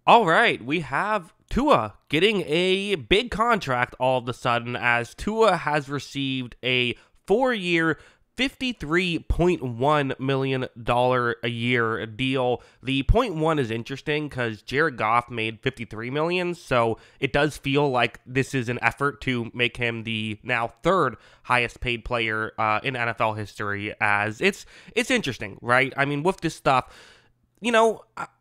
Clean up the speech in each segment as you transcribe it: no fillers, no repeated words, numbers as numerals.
All right, we have Tua getting a big contract all of a sudden as Tua has received a 4-year, $53.1 million a year deal. The point one is interesting because Jared Goff made $53 million, so it does feel like this is an effort to make him the now third highest paid player in NFL history. As it's interesting, right? I mean, with this stuff,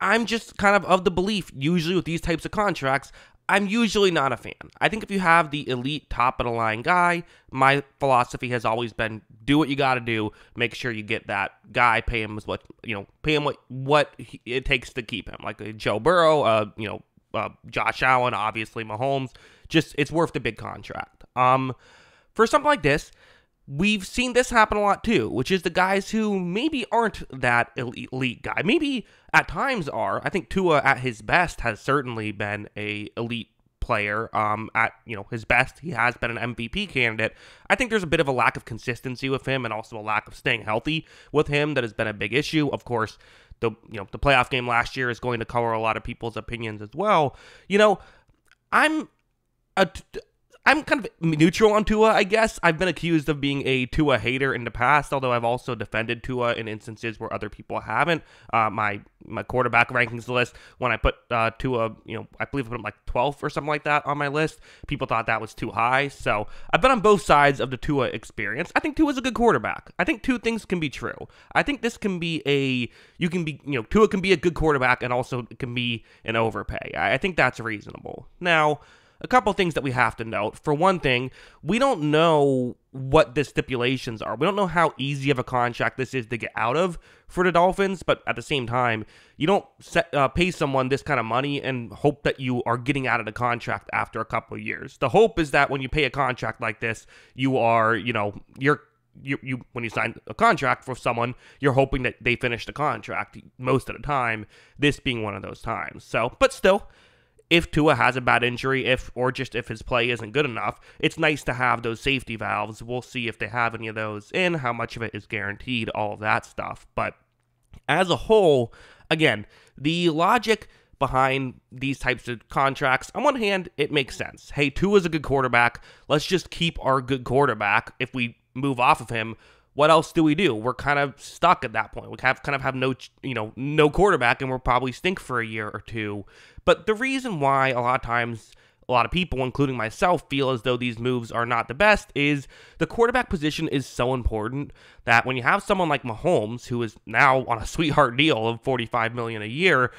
I'm just kind of the belief, usually with these types of contracts, I'm usually not a fan. I think if you have the elite top of the line guy, my philosophy has always been do what you got to do, make sure you get that guy, pay him what it takes to keep him. Like Joe Burrow, Josh Allen, obviously Mahomes, just it's worth the big contract. For something like this, we've seen this happen a lot too, which is the guys who maybe aren't that elite guy. Maybe at times are. I think Tua at his best has certainly been a elite player. At his best, he has been an MVP candidate. I think there's a bit of a lack of consistency with him, and also a lack of staying healthy with him that has been a big issue. Of course, the playoff game last year is going to color a lot of people's opinions as well. I'm a I'm kind of neutral on Tua, I guess. I've been accused of being a Tua hater in the past, although I've also defended Tua in instances where other people haven't. My quarterback rankings list, when I put Tua, I believe I put him like 12th or something like that on my list. People thought that was too high. So I've been on both sides of the Tua experience. I think Tua's a good quarterback. I think two things can be true. I think this can be Tua can be a good quarterback and also it can be an overpay. I think that's reasonable. Now, a couple things that we have to note. For one thing, we don't know what the stipulations are. We don't know how easy of a contract this is to get out of for the Dolphins, but at the same time, you don't pay someone this kind of money and hope that you are getting out of the contract after a couple of years. The hope is that when you pay a contract like this, you are, when you sign a contract for someone, you're hoping that they finish the contract most of the time, this being one of those times. So, but still, if Tua has a bad injury, if his play isn't good enough, it's nice to have those safety valves. We'll see if they have any of those in, how much of it is guaranteed, all of that stuff. But as a whole, again, the logic behind these types of contracts, on one hand, it makes sense. Hey, Tua's a good quarterback. Let's just keep our good quarterback. If we move off of him, what else do we do? We're kind of stuck at that point. We have no quarterback, and we'll probably stink for a year or two. But the reason why a lot of times a lot of people, including myself, feel as though these moves are not the best is the quarterback position is so important that when you have someone like Mahomes, who is now on a sweetheart deal of $45 million a year,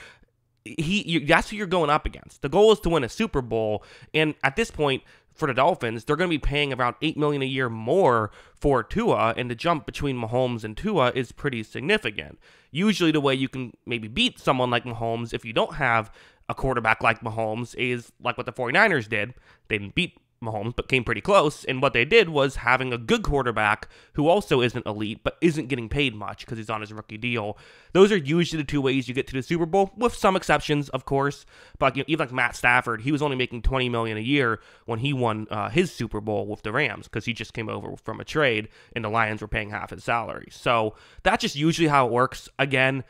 that's who you're going up against. The goal is to win a Super Bowl, and at this point, for the Dolphins, they're going to be paying around $8 million a year more for Tua, and the jump between Mahomes and Tua is pretty significant. Usually the way you can maybe beat someone like Mahomes if you don't have a quarterback like Mahomes is like what the 49ers did. They didn't beat Mahomes, but came pretty close, and what they did was having a good quarterback who also isn't elite, but isn't getting paid much because he's on his rookie deal. Those are usually the two ways you get to the Super Bowl, with some exceptions, of course. But even like Matt Stafford, he was only making $20 million a year when he won his Super Bowl with the Rams because he just came over from a trade, and the Lions were paying half his salary. So that's just usually how it works. Again,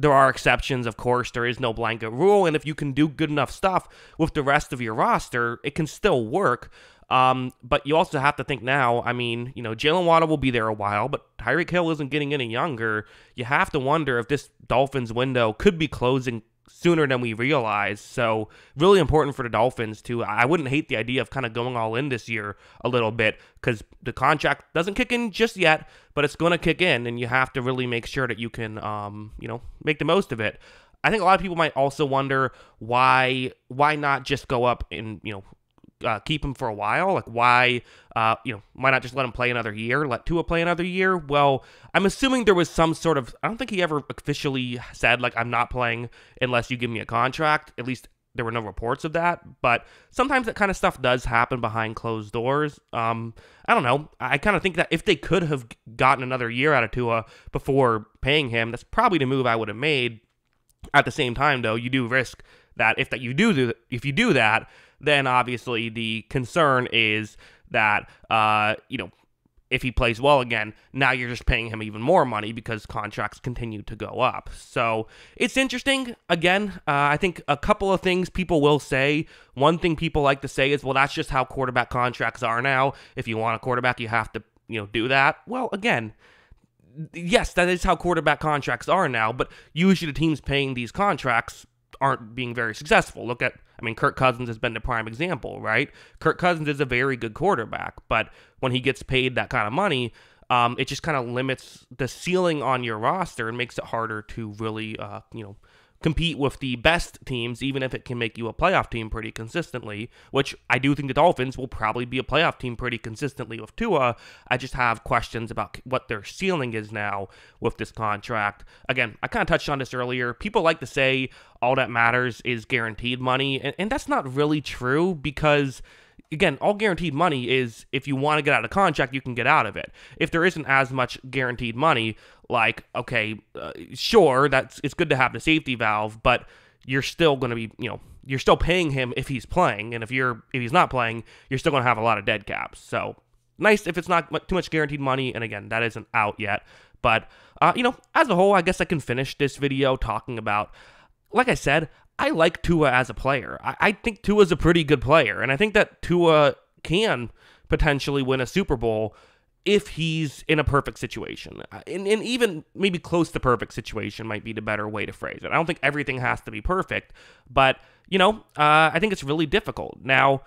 there are exceptions, of course. There is no blanket rule, and if you can do good enough stuff with the rest of your roster, it can still work. But you also have to think now, Jalen Waddle will be there a while, but Tyreek Hill isn't getting any younger. You have to wonder if this Dolphins window could be closing sooner than we realize. So really important for the Dolphins too. I wouldn't hate the idea of kind of going all in this year a little bit because the contract doesn't kick in just yet, but it's going to kick in, and you have to really make sure that you can, make the most of it. I think a lot of people might also wonder why not just go up and, keep him for a while? Like why not just let him play another year? Let Tua play another year? Well, I'm assuming there was some sort of, I don't think he ever officially said like, I'm not playing unless you give me a contract. At least there were no reports of that, but sometimes that kind of stuff does happen behind closed doors. I don't know. I kind of think that if they could have gotten another year out of Tua before paying him, that's probably the move I would have made. At the same time, though, you do risk that if you do that, then obviously the concern is that if he plays well again, now you're just paying him even more money because contracts continue to go up. So it's interesting. Again, I think a couple of things people will say. One thing people like to say is, well, that's just how quarterback contracts are now. If you want a quarterback, you have to, do that. Well, again, yes, that is how quarterback contracts are now, but usually the teams paying these contracts aren't being very successful. Look at, Kirk Cousins has been the prime example, right? Kirk Cousins is a very good quarterback, but when he gets paid that kind of money, it just kind of limits the ceiling on your roster and makes it harder to really, compete with the best teams, even if it can make you a playoff team pretty consistently, which I do think the Dolphins will probably be a playoff team pretty consistently with Tua. I just have questions about what their ceiling is now with this contract. Again, I kind of touched on this earlier. People like to say all that matters is guaranteed money, and that's not really true because, again, all guaranteed money is if you want to get out of contract, you can get out of it. If there isn't as much guaranteed money, like, okay, sure, it's good to have the safety valve, but you're still going to be, you're still paying him if he's playing, and if he's not playing, you're still going to have a lot of dead caps. So nice if it's not too much guaranteed money, and again, that isn't out yet. But, as a whole, I guess I can finish this video talking about, like I said, I like Tua as a player. I think Tua's a pretty good player, and I think that Tua can potentially win a Super Bowl if he's in a perfect situation. And even maybe close to perfect situation might be the better way to phrase it. I don't think everything has to be perfect, but, I think it's really difficult. Now,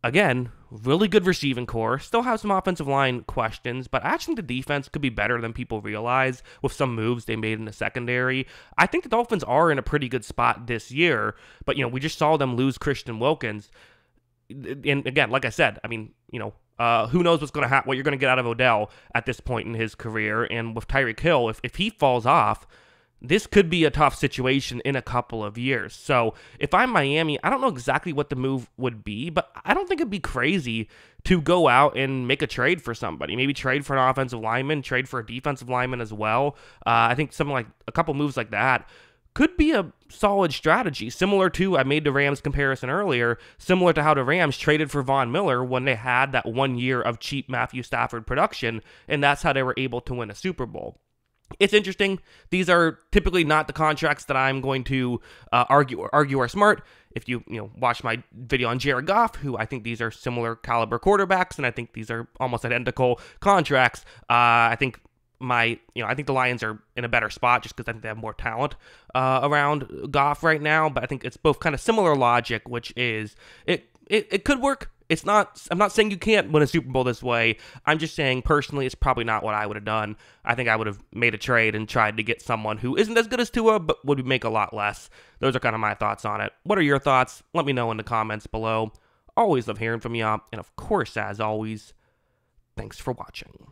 again, really good receiving core. Still have some offensive line questions, but I actually think the defense could be better than people realize with some moves they made in the secondary. I think the Dolphins are in a pretty good spot this year, but, we just saw them lose Christian Wilkins. And again, like I said, who knows what you're going to get out of Odell at this point in his career. And with Tyreek Hill, if he falls off, this could be a tough situation in a couple of years. So if I'm Miami, I don't know exactly what the move would be, but I don't think it'd be crazy to go out and make a trade for somebody. Maybe trade for an offensive lineman, trade for a defensive lineman as well. I think something like a couple moves like that could be a solid strategy, similar to, I made the Rams comparison earlier, similar to how the Rams traded for Von Miller when they had that 1 year of cheap Matthew Stafford production, and that's how they were able to win a Super Bowl. It's interesting. These are typically not the contracts that I'm going to argue are smart. If you watch my video on Jared Goff, who I think these are similar caliber quarterbacks, and I think these are almost identical contracts. I think the Lions are in a better spot just because I think they have more talent around Goff right now. But I think it's both kind of similar logic, which is it could work. I'm not saying you can't win a Super Bowl this way. I'm just saying, personally, it's probably not what I would have done. I think I would have made a trade and tried to get someone who isn't as good as Tua, but would make a lot less. Those are kind of my thoughts on it. What are your thoughts? Let me know in the comments below. Always love hearing from you. And of course, as always, thanks for watching.